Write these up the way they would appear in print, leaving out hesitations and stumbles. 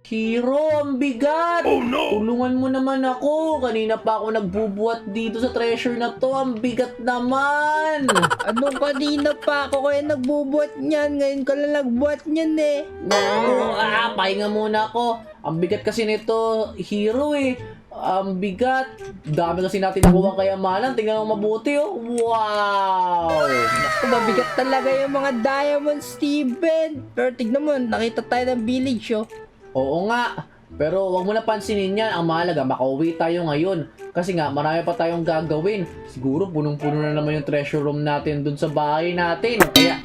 Hero, ang bigat! Oh no! Tulungan mo naman ako. Kanina pa ako nagbubuhat dito sa treasure na to. Ang bigat naman! Anong kanina pa ako kaya nagbubuhat niyan? Ngayon ka lang nagbuhat niyan eh. No, pahinga muna ako. Ang bigat kasi nito, hero eh. Ang bigat. Dami kasi natin nakuha kayamanan. Tingnan mo mabuti oh. Wow! Naku, mabigat talaga yung mga diamonds, Steven. Pero tignan mo, nakita tayo ng village oh. Oo nga. Pero wag mo na pansinin yan. Ang mahalaga, makauwi tayo ngayon. Kasi nga, marami pa tayong gagawin. Siguro, punong-puno na naman yung treasure room natin dun sa bahay natin. Kaya,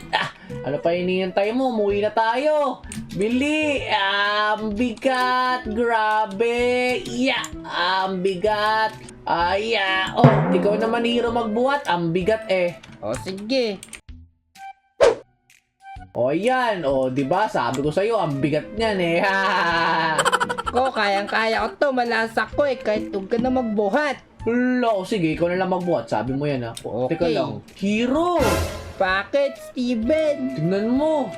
ano pa hinihintay mo? Umuwi na tayo. Bili! Ang bigat! Grabe! Yeah! Ang bigat! Oh, ikaw naman hero magbuhat. Ang bigat eh. O sige. O yan. O, diba? Sabi ko sa'yo, ang bigat niyan eh. Ko, kayang-kaya ko to. Malasa ko eh. Kahit huwag ka na magbuhat. Hala, o sige, ikaw na lang magbuhat. Sabi mo yan ha. O, Okay. teka lang. Hero! Bakit, Steven? Tingnan mo.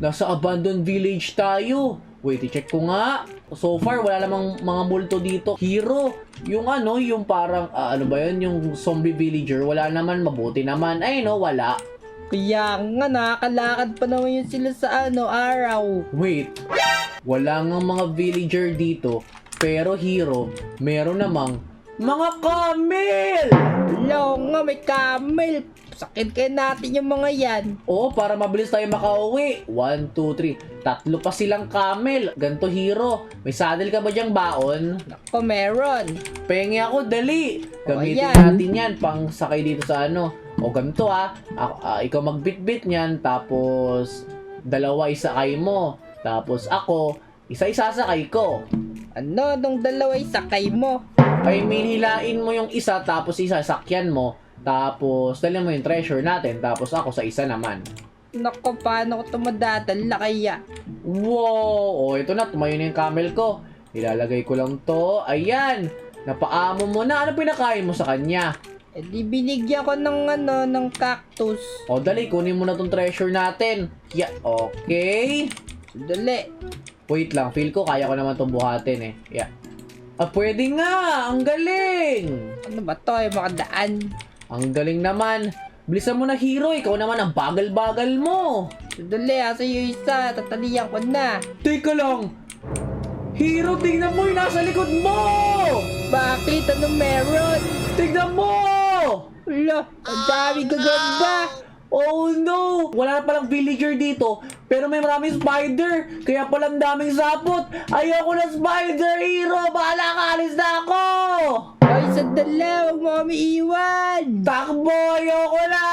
Nasa abandoned village tayo. Wait, i-check ko nga. So far, wala namang mga multo dito. Hero, yung ano, yung parang, ano ba yun, yung zombie villager, wala naman, mabuti naman. Ay, no, wala. Kaya nga, nakakalakad pa naman yun sila sa araw. Wait, wala nga mga villager dito. Pero hero, meron namang mga camel! Hello nga, may camel. Sakit kayo natin yung mga yan. Oo, para mabilis tayo makauwi. 1, 2, 3. Tatlo pa silang camel. Ganto hero. May saddle ka ba dyang baon? Ako, meron. Pengi ako, dali. Gamitin ayan. natin yan pang sakay dito sa ano. O ganito ikaw magbitbit niyan, tapos dalawa isakay mo. Tapos ako, isa-isa sakay ko. Ano, nung dalawa sakay mo? I mean, hilain mo yung isa, tapos isa sakyan mo. Tapos, dali mo yung treasure natin. Tapos ako sa isa naman. Nako, paano ko ito madadala kaya? Wow! O, ito na. Tumayo na yung camel ko. Ilalagay ko lang to. Ayan! Napaamo mo na. Ano pinakain mo sa kanya? Eh di binigyan ko ng cactus. O, dali. Kunin mo na tong treasure natin. Yeah, okay. Dali. Wait lang. Feel ko kaya ko naman itong buhatin eh. Yeah. Pwede nga! Ang galing! Ano ba to? Ay, makadaan. Ang galing naman. Bilisan mo na hero. Ikaw naman ang bagal-bagal mo. Dali, asa yung isa. Tataliyan ko na. Teka lang. Hero, tingnan mo yung nasa likod mo! Bakit? Anong meron? Tingnan mo! Wala, ang dami gagamba. Oh no! Wala na palang villager dito, pero may maraming spider, kaya palang daming sapot. Ayoko na spider, hero! Bahala ka, alis na ako! Ay, sandali, huwag mo kami iwan. Takbo! Ayoko na!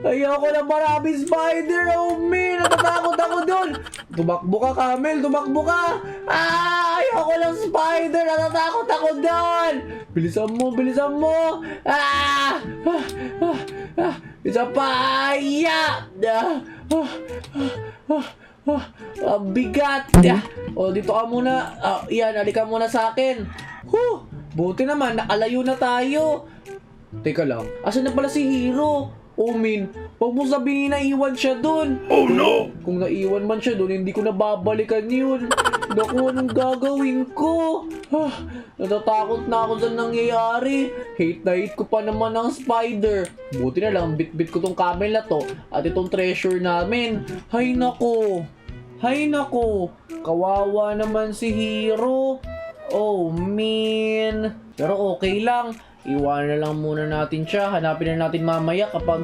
Ayoko na maraming spider! Oh man! Natatakot ako dun! Tumakbo ka, Camel! Tumakbo ka! Ayoko ng spider! Natatakot ako dun! Bilisan mo! Bilisan mo! Isa pa! Ang bigat! O, dito ka muna. Yan, halika muna sa akin. Buti naman, nakalayo na tayo. Teka lang, asan na pala si Hero? Oh min, huwag mo sabihin na iwan siya dun. Oh no! Kung naiwan man siya dun, hindi ko na babalikan yun. Naku, anong gagawin ko? Natatakot na ako sa nangyayari. Hate na hate ko pa naman ang spider. Buti na lang, bit-bit ko tong camel na to at itong treasure namin. Hay nako. Hay nako. Kawawa naman si Hero. Oh man. Pero okay lang. Iwanan na lang muna natin siya. Hanapin na natin mamaya kapag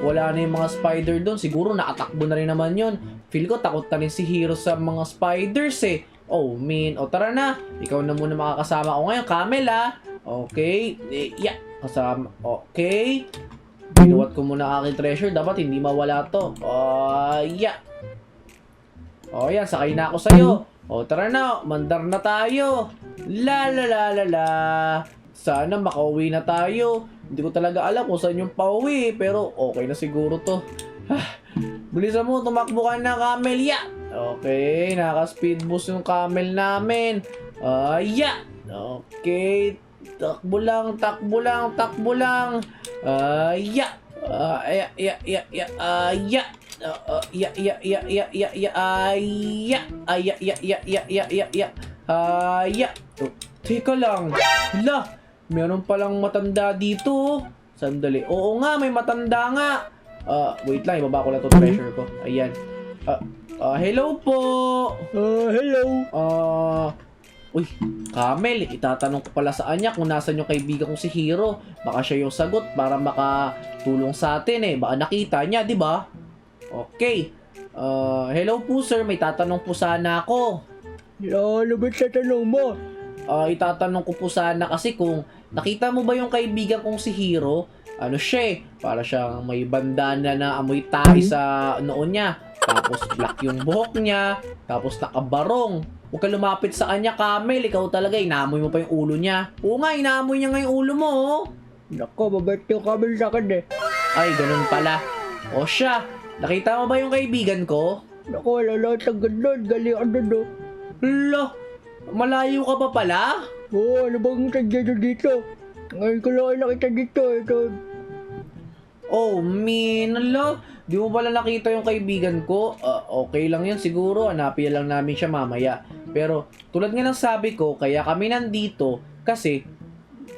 wala na yung mga spider doon. Siguro nakatakbo na rin naman yun. Feel ko takot na rin si Hero sa mga spiders eh. Oh man. O tara na. Ikaw na muna makakasama ko ngayon. Camel Okay. Yeah. Kasama. Okay. Binuwat ko muna aking treasure. Dapat hindi mawala to. Yeah. O yan. Sakay na ako sa'yo. O tara na. Mandar na tayo. La la la la la. Sana makauwi na tayo. Hindi ko talaga alam kung saan yung pauwi. Pero okay na siguro to. Bilisan mo, tumakbo ka na, camel. Yeah. Okay, naka-speed boost yung camel namin. Yeah. Okay. Takbo lang, takbo lang, takbo lang. Yeah. Yeah. Ya, ya, ya, ya, ya, ya, ya, ya, ya, ya, ya, ya, ya, ya, ya. Oh, teka lang. Hala, meron palang matanda dito. Sandali. Oo nga, may matanda nga. Wait lang, ibaba ko lang itong treasure ko. Ayan. Hello po. Hello. Uy, Camel, itatanong ko pala sa kanya kung nasan yung kaibigan kong si Hiro. Baka siya yung sagot para makatulong sa atin eh. Baka nakita niya, di ba? Okay. Hello po sir, may tatanong po sana ako. Ano ba sa tanong mo? Itatanong ko po sana kasi kung nakita mo ba yung kaibigan kong si Hiro? Ano siya eh, para siyang may bandana na amoy tae sa noon niya. Tapos black yung buhok niya. Tapos nakabarong. Huwag ka lumapit sa kanya, Camel. Ikaw talaga, inaamoy mo pa yung ulo niya. Oo nga, inaamoy niya nga yung ulo mo. Oh. Nako, mabait yung Camel sa akin eh. Ay, ganun pala. O siya, nakita mo ba yung kaibigan ko? Nako, wala lahat ang gandun. Galing ang doon. Lo, malayo ka pa pala? Oo, ano bang sadya nyo dito? Ngayon ko lang kayo nakita dito. Ito. Oh, lo. Di mo pala nakita yung kaibigan ko? Okay lang yun siguro. Hanapin lang namin siya mamaya. Pero, tulad nga ng sabi ko, kaya kami nandito kasi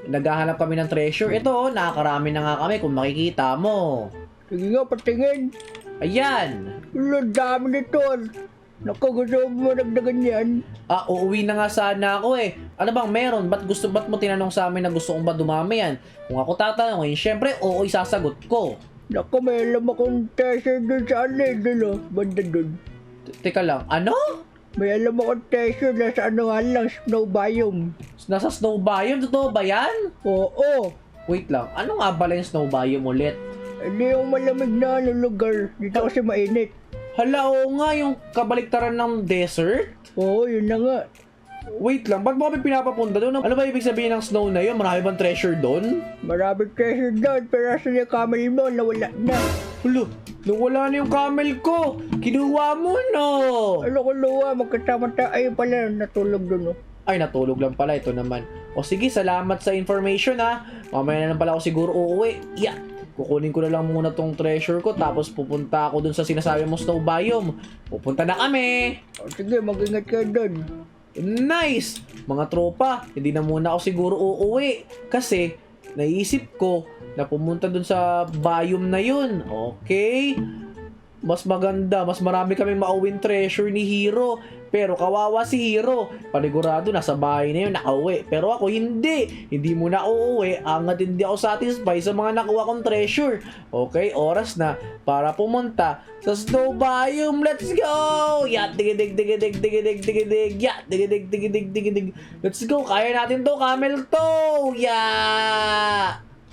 naghahanap kami ng treasure. Ito, nakakarami na nga kami kung makikita mo. Sige nga, patingin. Ayan. Wala, dami nito. Nako, gusto mo nagdagan yan? Uuwi na nga sana ako eh. Ano bang meron? Ba't mo tinanong sa amin na gusto kong ba dumami yan? Kung ako tatanungin, syempre, oo, isasagot ko. Nako, may alam akong treasure dun sa doon banda dun. Teka lang, ano? May alam akong treasure na sa ano nga lang, snow biome. Nasa snow biome? Totoo ba yan? Oo. Wait lang, ano nga pala yung snow biome ulit? Hindi yung malamig na lugar. Dito kasi mainit. Hala, oo nga, yung kabaliktaran ng desert? Oo, yun na nga. Wait lang, ba't mo kami pinapapunta doon? Ano ba ibig sabihin ng snow na yun? Marami bang treasure doon? Maraming treasure doon, pero sa yung camel mo, nawala na. Hala, nawala na yung camel ko! Kinuha mo, no? Ano ko luwa, magkasama tayo. Ayun pala, natulog doon. Ay, natulog lang pala. Ito naman. O sige, salamat sa information ha. Mamaya na lang pala ako siguro uuwi. Yeah. Kukunin ko na lang muna tong treasure ko. Tapos pupunta ako dun sa sinasabi mong snow biome. Pupunta na kami. O, sige, mag-ingat ka doon. Nice! Mga tropa, hindi na muna ako siguro uuwi. Kasi, naisip ko na pumunta dun sa biome na yun. Okay? Mas maganda, mas marami kaming mauwin treasure ni Hiro. Pero kawawa si Hiro. Panigurado, nasa bahay na yun, nakauwi. Pero ako hindi. Hindi muna ako uuwi. Angat hindi ako satisfied sa mga nakuha kong treasure. Okay, oras na para pumunta sa snow biome. Let's go! Ya, digidig, digidig, digidig, digidig. Ya, digidig, digidig, digidig. Let's go, kaya natin to, camel to! Ya!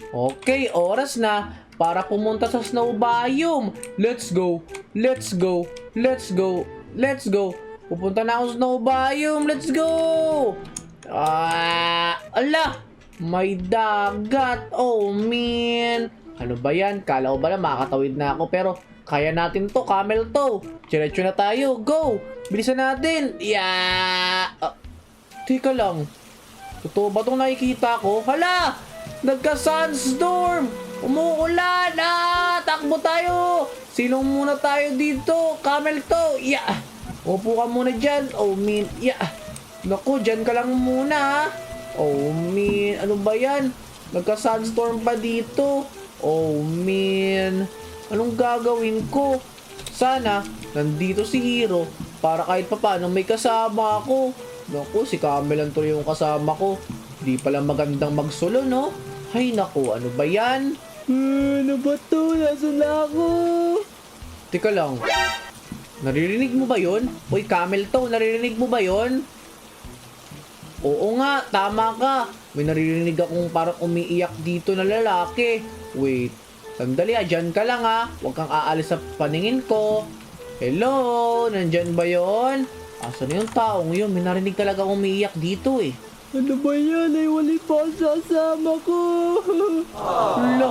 Okay, oras na para pumunta sa snow biome. Let's go, let's go, let's go, let's go. Pupunta na ako sa snow biome. Let's go! Ala! May dagat. Oh, man. Ano ba yan? Kala ko ba na makakatawid na ako. Pero, kaya natin to. Camel to. Diretso na tayo. Go! Bilisan natin. Yeah! Teka lang. Totoo ba itong nakikita ko? Hala! Nagka-sunstorm! Umuulan! Takbo tayo! Silong muna tayo dito. Camel to. Yeah! Upo ka muna dyan. Oh, man. Yeah. Naku, dyan ka lang muna. Oh, man. Ano ba yan? Nagka-sunstorm pa dito. Oh, man. Anong gagawin ko? Sana, nandito si Hiro para kahit pa paano may kasama ako. Naku, si Camel ang tuloy yung kasama ko. Di pala magandang magsolo, no? Ay, naku. Ano ba yan? Ano ba to? Nasaan na ako? Teka lang. Naririnig mo ba yun? Uy, camel to, naririnig mo ba yun? Oo nga, tama ka. May naririnig akong parang umiiyak dito na lalaki. Wait, sandali dyan ka lang Huwag kang aalis sa paningin ko. Hello, nandyan ba yun? Asan yung taong yun? May narinig talaga umiiyak dito eh. Ano ba yan? Ay, wali pa ang sasama ko. Hala,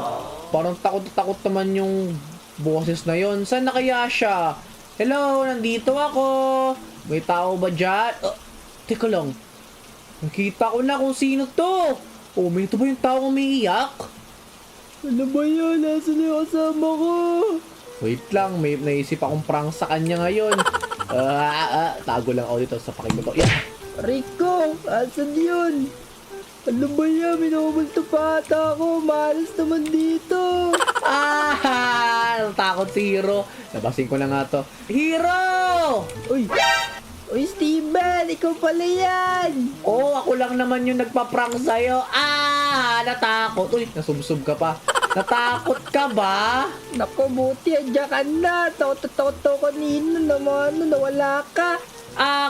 parang takot naman yung boses na yun. Saan na kaya siya? Hello, nandito ako. May tao ba dyan? Teka lang. Nakita ko na kung sino to. Oh, may ito ba yung tao umiiyak? Ano ba yan? Nasaan yung kasama ko? Wait lang, may naisip akong prank sa kanya ngayon. Tago lang ako dito sa pakinggan ko. Yeah. Rico, asan yun? Ano ba yan? Minumulto pa ata ako. Malas naman dito. Natakot si Hero. Labasin ko na nga to. Hero! Uy, Steven, ikaw pala yan. Oh, ako lang naman yung nagpa-prank sa'yo. Natakot. Uy, nasubsob ka pa. Natakot ka ba? Naku, buti, andyan ka na. Takot ako kanina naman. Nawala ka.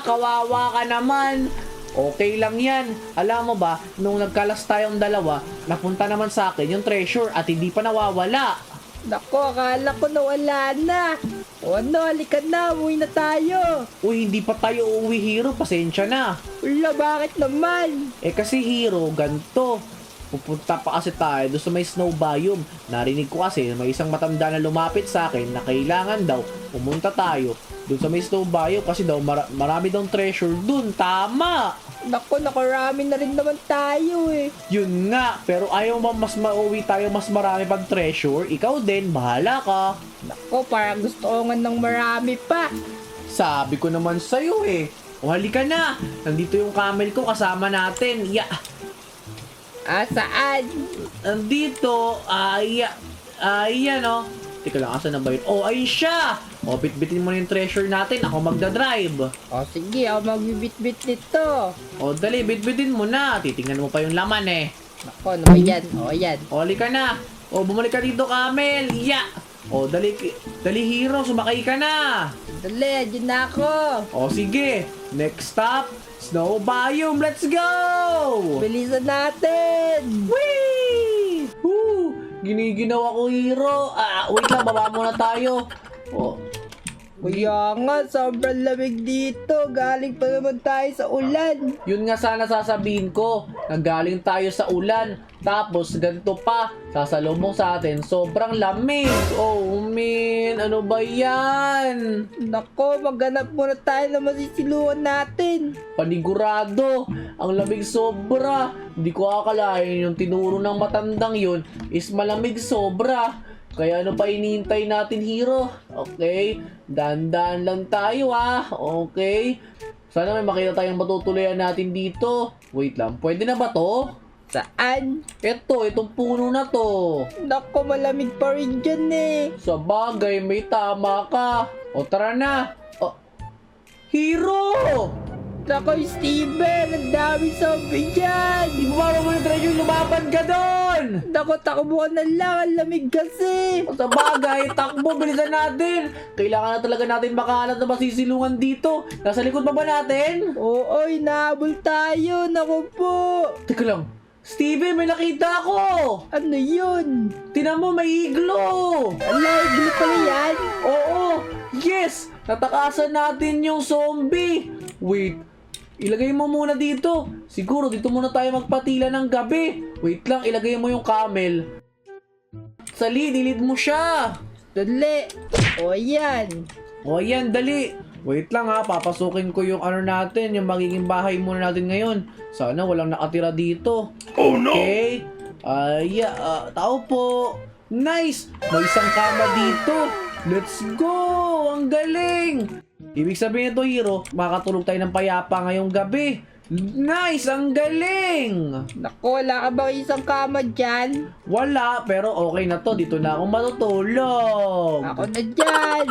Kawawa ka naman. Okay lang yan. Alam mo ba, nung nagkalas tayong dalawa, napunta naman sa akin yung treasure at hindi pa nawawala. Naku, akala ko nawala na. O ano, halika na. Uwi na tayo. Uy, hindi pa tayo uuwi, Hero. Pasensya na. Wala, bakit naman? Kasi Hero, ganito. Pupunta pa kasi tayo doon sa may snow biome. Narinig ko kasi may isang matanda na lumapit sa akin na kailangan daw pumunta tayo doon sa may snow biome kasi daw marami daw treasure doon. Tama! Naku, nakarami na rin naman tayo eh. Yun nga, pero ayaw mo mas mauwi tayo mas marami pang treasure. Ikaw din, bahala ka. Naku, parang gusto ko nga ng marami pa. Sabi ko naman sa'yo eh. O halika na, nandito yung camel ko kasama natin. Saan? Nandito, ayan o. Teka lang, asa na ba yun? Oh, ayun siya! O, bitbitin mo na yung treasure natin. Ako magdadrive. O sige, ako magbibit-bit nito. O, dali, bitbitin mo na. Titingnan mo pa yung laman eh. Naku, ano ba yan? O, yan. O, halika na. O, bumalik ka dito, camel. O, dali, Hero, sumakay ka na. Dali, dyan na ako. O, sige. Next stop, snow biome. Let's go! Bilisan natin. Whee! Woo! Giniginaw ako, Hero. Wait lang, baba muna tayo. Oh. Kaya nga, sobrang lamig dito. Galing pa naman tayo sa ulan. Yun nga sana sasabihin ko. Nanggaling tayo sa ulan. Tapos ganito pa. Sasalubong sa atin. Sobrang lamig. Oh man. Ano ba yan? Nako, maghanap muna tayo na masisiluan natin. Panigurado. Ang lamig sobra. Hindi ko akalain yung tinuro ng matandang yun is malamig sobra. Kaya ano pa hinihintay natin, Hero? Okay, dahan-dahan lang tayo okay. Sana may makita tayong matutuluyan natin dito. Wait lang, pwede na ba to? Saan? Itong puno na to. Nako, malamig pa rin dyan eh. Sa bagay, may tama ka. O tara na. Hero! Nako, Steven, ang dami zombie dyan. Ibaba mo yung treasure, lumaban ka doon! Nako, takbo ka na lang, ang lamig kasi. Sa bagay, takbo, bilisan natin. Kailangan na talaga natin makahanap na masisilungan dito. Nasa likod pa ba natin? Oo, inaabol tayo. Nako po. Teka lang. Steven, may nakita ko! Ano yun? Tinan mo, may iglo! Ala, iglo pala yan. Oo! Yes! Natakasan natin yung zombie! Wait, ilagay mo muna dito. Siguro dito muna tayo magpatila ng gabi. Wait lang, ilagay mo yung camel. Sali, dilid mo siya! Dali. O, yan. O yan, dali! Wait lang papasukin ko yung ano natin, yung magiging bahay muna natin ngayon. Sana walang nakatira dito. Oh no! Okay. Tao po. Nice! May isang kama dito. Let's go! Ang galing! Ibig sabihin ito, Hero, makakatulog tayo ng payapa ngayong gabi. Nice! Ang galing! Nako, wala ka bang isang kama dyan? Wala, pero okay na to. Dito na ako matutulog. Ako na dyan.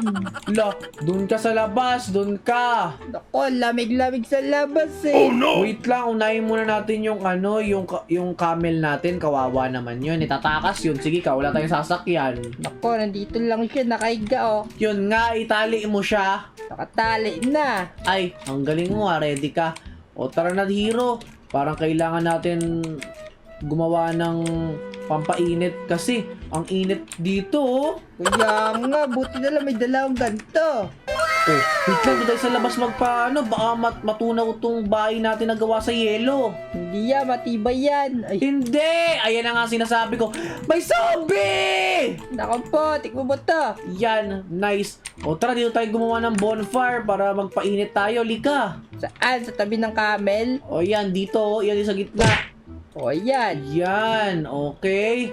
Dun ka sa labas. Dun ka. Nako, lamig-lamig sa labas eh. Oh no! Wait lang, unahin muna natin yung yung camel natin. Kawawa naman yun. Itatakas yun. Sige ka, wala tayong sasakyan. Nako, nandito lang siya, nakaiga oh. Yun nga, itali mo siya. Nakatali na. Ay, ang galing mo ready ka. O tara na, Hero. Parang kailangan natin gumawa ng pampainit kasi ang init dito Kaya nga, buti na lang may dalawang ganito. Oh, wait lang, doon tayo sa labas baka matunaw tong bahay natin na gawa sa yelo. Hindi yan, matibay yan. Ay, Hindi! Ayan na nga sinasabi ko. May zombie! nako po, tikmo mo to. Yan, nice. O tara, dito tayo gumawa ng bonfire para magpainit tayo. Lika. Saan? Sa tabi ng camel? O yan, dito. Yan yung sa gitna. O, yan. Yan, okay.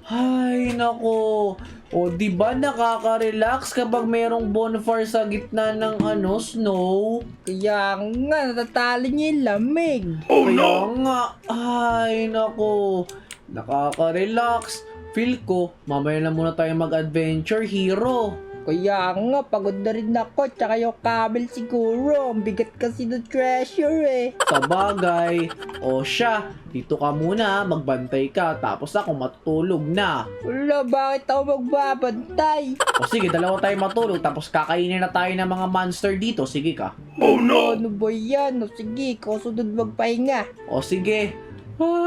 Ay, nako. O di ba nakaka-relax kapag merong bonfire sa gitna ng snow? Kaya nga, natatalo niya yung lamig. Kaya nga, ay nako, nakaka-relax. Feel ko, mamaya na muna tayo mag-adventure, hero. Kaya nga, pagod na rin ako. Tsaka yung camel siguro. Ang bigat kasi ng treasure eh. Sa bagay, o siya, dito ka muna, magbantay ka, tapos ako matutulog na. Wala, bakit ako magbabantay? O sige, dalawa tayo matulog, tapos kakainin na tayo ng mga monster dito, sige ka. Ano ba yan? O sige, ikaw sunod magpahinga. O sige.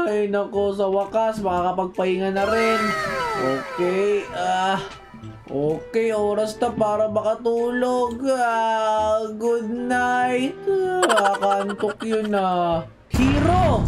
Ay, nako, sa wakas, makakapagpahinga na rin. Okay, okay, oras na para makatulog. Good night. Kantok yun Hero!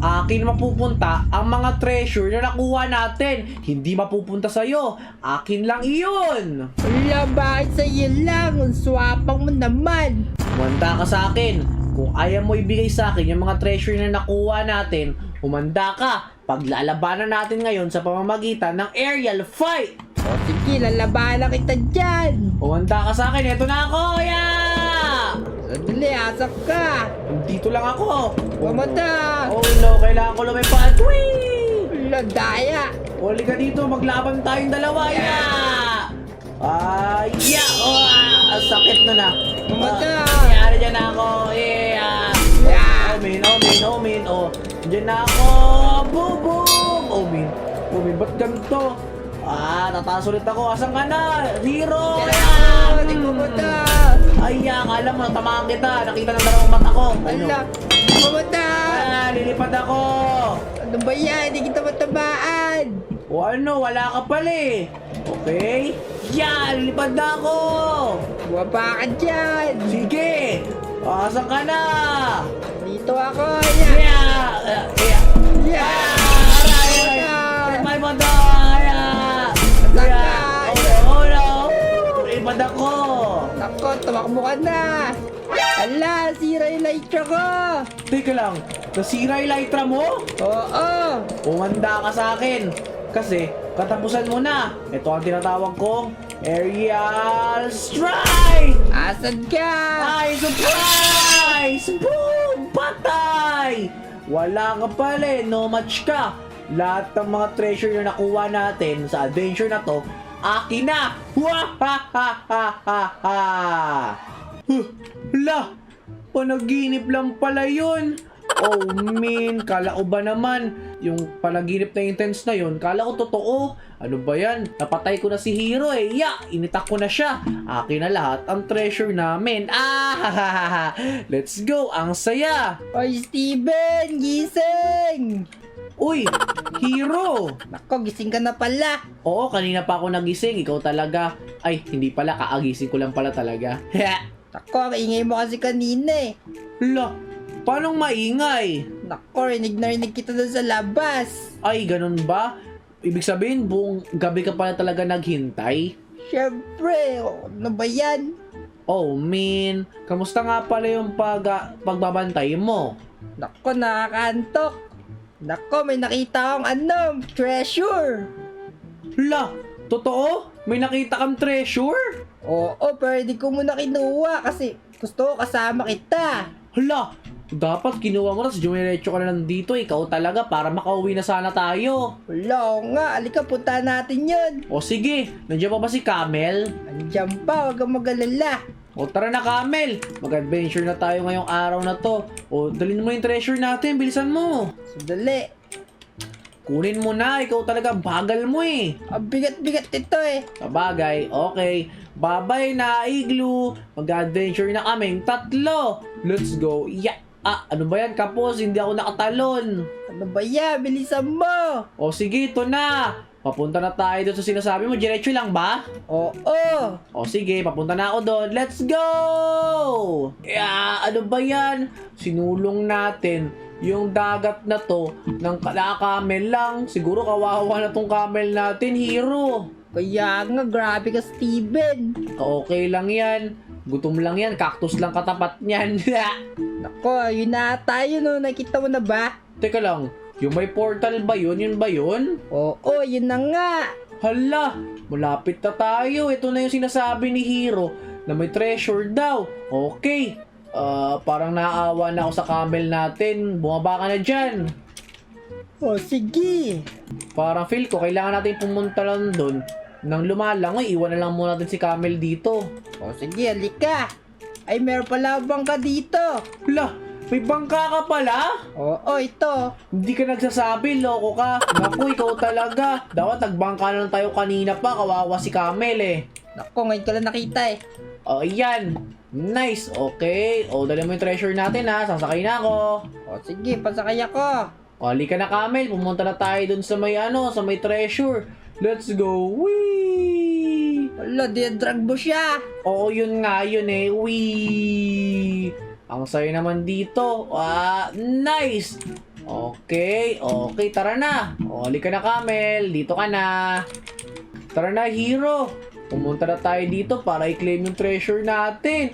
Akin mapupunta ang mga treasure na nakuha natin. Hindi mapupunta sa'yo. Akin lang iyon. Wala, bakit sa'yo lang? Ang swapang mo naman. Humanda ka sa akin. Kung ayaw mo ibigay sa akin yung mga treasure na nakuha natin, humanda ka. Paglalabanan natin ngayon sa pamamagitan ng aerial fight. O sige, lalabanan kita dyan. Humanda ka sa akin. Eto na ako. Sandali, asap ka. Dito lang ako. Pamata. Oh no, kailangan ko lumipad. Whee! Wala, daya. Huli ka dito, maglaban tayong dalawa. Ang sakit na. Pamata. Nangyari dyan na ako. Omin. Dyan na ako. Boom. Omin, ba't ganito? Tataas ulit ako. Asan ka na? Hero! Hindi ko mata. Alam mo, natamaan kita. Nakita ng dalawang mata ko. Wala. Pamata. Lilipad ako. Ano ba yan? Hindi kita matamaan. O wala ka pala eh. Okay? Lilipad na ako. Bumaba ka dyan. Sige. Asan ka na? Dito ako. Lipad mo to. Lipad ako. Nako, tumakbo ka na. Ala, sira yung lighter ko. Teka lang, nasira yung Elytra mo? Oo. Umanda ka sa akin. Kasi, katapusan mo na. Ito ang tinatawag kong Aerial Strike! Asan ka? Ay, surprise! Boom! Patay! Wala ka pala eh, no match ka. Lahat ng mga treasure na nakuha natin sa adventure na to, akin na! Wahahahaha! Hala! Panaginip lang pala yun! Oh man, kala ko ba naman yung panaginip na intense na yun, kala ko totoo. Ano ba yan? Napatay ko na si Hero eh. Initak ko na siya. Akin na lahat ang treasure namin. Let's go! Ang saya! Oy, Steven! Gising! Uy! Hero! Nako, gising ka na pala. Oo, kanina pa ako nagising. Ikaw talaga. Ay, hindi pala. Kaagising ko lang pala talaga. Nako, ang ingay mo kasi kanina eh. Hala! Paano maingay? Nako, rinig na rinig kita doon sa labas. Ay, ganun ba? Ibig sabihin, buong gabi ka pala talaga naghintay? Siyempre, ano ba yan? Oh, man. Kamusta nga pala yung pagbabantay mo? Nako, nakakantok. Nako, may nakita akong treasure. Hala! Totoo? May nakita kang treasure? Oo, pero di ko muna kinuha kasi gusto ko kasama kita. Hala! Dapat kinuha mo na sa Jumirecho ka na lang dito. Ikaw talaga para makauwi na sana tayo. Wala, oo nga. Alika, punta natin yun. O sige, nandiyan pa ba si Camel? Andiyan pa, huwag kang mag-alala. O tara na Camel, mag-adventure na tayo ngayong araw na to. O dalhin mo yung treasure natin, bilisan mo. Sandali. Kunin mo na, ikaw talaga bagal mo eh. Ang bigat-bigat ito eh. Sabagay, okay. Bye-bye na, Igloo. Mag-adventure na kaming tatlo. Let's go. Ano ba yan, Kapos? Hindi ako nakatalon. Ano ba yan? Bilisan mo. O sige, ito na. Papunta na tayo doon sa sinasabi mo. Diretso lang ba? Oo. O sige, papunta na ako doon. Let's go! Ano ba yan? Sinulong natin yung dagat na to ng kamel lang. Siguro kawawa na tong camel natin, Hero. Kaya nga, grabe ka, Steven. Okay lang yan. Gutom lang yan. Cactus lang katapat niyan. Nako, yun na tayo no. Nakita mo na ba? Teka lang. Yung may portal ba yun? Yun ba yun? Oo, yun na nga. Hala, malapit na tayo. Ito na yung sinasabi ni Hero na may treasure daw. Okay. Parang naawa na ako sa camel natin. Bumaba ka na dyan. O sige. Parang feel ko, kailangan natin pumunta lang doon. Nang lumalangoy, iwan na lang muna natin si camel dito. O sige, halika. Ay, meron pala bangka dito. Hala, may bangka ka pala? Oo, ito. Hindi ka nagsasabi, loko ka. Naku, ikaw talaga. Dapat nagbangka na lang tayo kanina pa, kawawa si camel eh. Naku, ngayon ko lang nakita eh. O, yan. Nice, okay. O, dali mo yung treasure natin ha, sasakay na ako. O sige, pasakay ako. O, halika na camel, pumunta na tayo dun sa may sa may treasure. Let's go. Whee! Wala, diyadrag mo siya. Oo, yun nga yun eh. Whee! Ang saya naman dito. Nice! Okay, tara na. O, halika na camel, dito ka na. Tara na, Hero. Pumunta na tayo dito para i-claim yung treasure natin.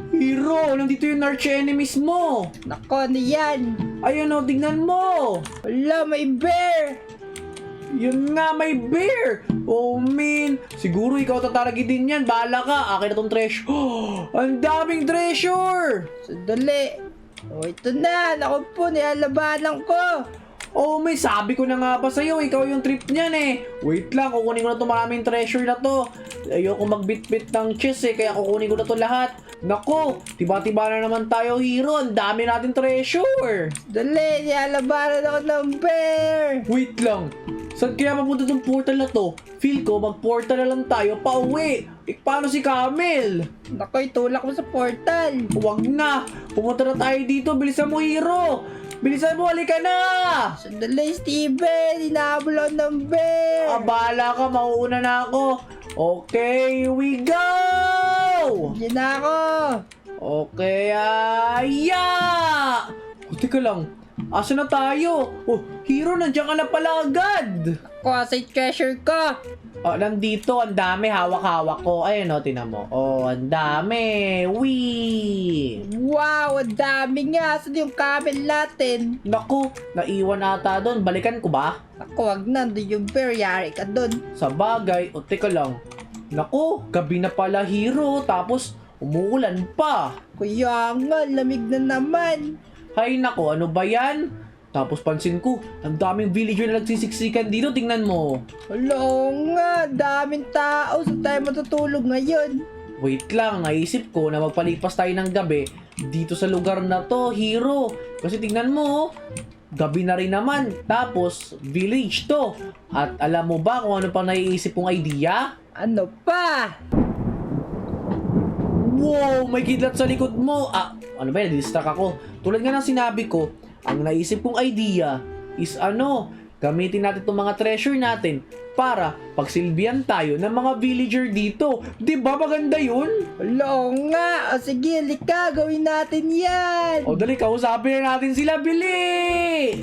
Hero, nandito yung arch enemies mo. Naku, ano yan? Ayun o, tignan mo. Wala, may bear. Yun nga, may bear. Oh, man. Siguro ikaw tatargetin yan. Bahala ka. Akin na tong treasure. Ang daming treasure. Sandali. O, ito na. Naku po, nilalabanan ko. Oh, may sabi ko na nga ba sa'yo, ikaw yung trip niyan eh. Wait lang, kukunin ko na itong maraming treasure na to. Ayoko magbit-bit ng chest eh, kaya kukunin ko na to lahat. Nako, tiba-tiba na naman tayo, Hero. Ang dami natin treasure. Dali, nilalabanan ako ng bear. Wait lang, saan kaya mapunta tong portal na to? Feel ko, mag-portal na lang tayo pa uwi. Paano si Camel? Naku, itulak mo sa portal. Huwag na, pumunta na tayo dito. Bilisan mo, Hero. Bilisan mo, halika na! Sandali, Steven. Hinahabol ako ng bear. Abala ka, mauuna na ako. Okay, here we go! Yan na ako. Okay, teka lang. Asa na tayo? Oh, Hero, nandiyan ka na pala agad. Ako, sa treasure ko. Nandito, ang dami, hawak-hawak ko. Ayun o, tinan mo. Oh, ang dami. Wee! Wow, ang dami nga. Saan yung camel natin? Naku, naiwan ata doon. Balikan ko ba? Ako, wag na. Doon yung bear. Yari ka doon. Sa bagay, teka lang. Naku, gabi na pala, Hero. Tapos, umuulan pa. Kuya nga, lamig na naman. Hay nako, ano ba yan? Tapos pansin ko, ang daming villager na nagsisiksikan dito. Tingnan mo. Hello nga, daming tao. Saan tayo matutulog ngayon? Wait lang, naisip ko na magpalipas tayo ng gabi dito sa lugar na to, Hero. Kasi tingnan mo, gabi na rin naman. Tapos, village to. At alam mo ba kung ano pang naiisip kong idea? Ano pa? Wow, may kidlat sa likod mo. Ano ba yan? Distract ako. Tulad nga ng sinabi ko, ang naisip kong idea is gamitin natin itong mga treasure natin para pagsilbihan tayo ng mga villager dito. Di ba maganda yun? Hello nga. O sige, halika. Gawin natin yan. O dali, kausapin na natin sila. Bili!